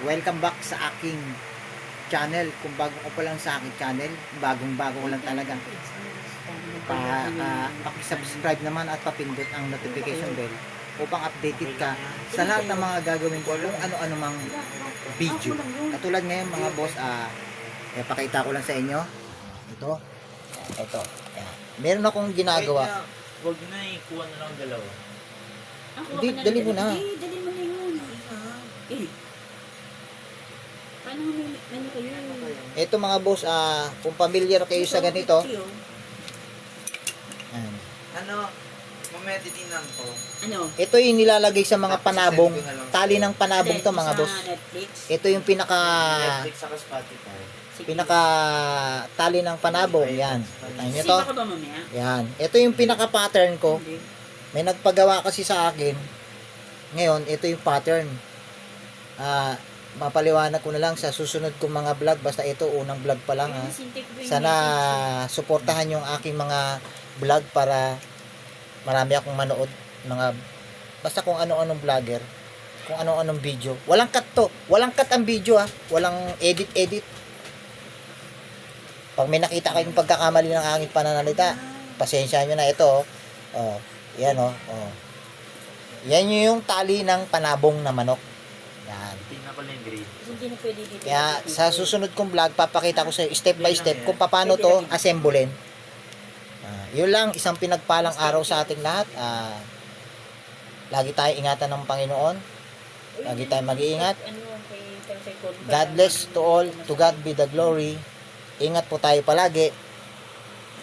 welcome back sa aking channel. Kung bago ko pa lang sa aking channel, bagong-bago ko lang talaga. Paki-subscribe naman at papindot ang notification bell upang updated ka sa lahat ng mga gagawin ko kung ano-ano mang video. Katulad ngayon mga boss, pakita ko lang sa inyo. Ito. Yan. Meron akong ginagawa. Huwag na ikuha na lang dalawa. Hindi, dali mo na. Hindi, dali mo na yun. Paano ano kayo? Ito mga boss, kung familiar kayo sa ganito. Yan. Ano? Mamaya titinan ko. Ano? Ito yung nilalagay sa mga panabong, tali ng panabong to mga boss. Netflix? Ito yung pinaka tali ng panabong, yan. Tingnan niyo to. Sipa ka ba mamaya? Yan. Ito yung pinaka pattern ko. Hindi. May nagpagawa kasi sa akin. Ngayon, ito yung pattern. Mapaliwanag ko na lang sa susunod kong mga vlog. Basta ito, unang vlog pa lang. Sana suportahan yung aking mga vlog para marami akong manood. Basta kung ano-anong vlogger. Kung ano-anong video. Walang cut to. Walang cut ang video Walang edit. Pag may nakita kayong pagkakamali ng aking pananalita, pasensya nyo na ito. Yan Yan yung tali ng panabong na manok. Yan. Tingnan ko lang yung grade. Hindi na pwede dito. Kaya sa susunod kong vlog, papakita ko sa step by step kung paano to assemblein. Yun lang, isang pinagpalang araw sa ating lahat. Lagi tayo ingatan ng Panginoon. Lagi tayo mag-iingat. God bless to all. To God be the glory. Ingat po tayo palagi.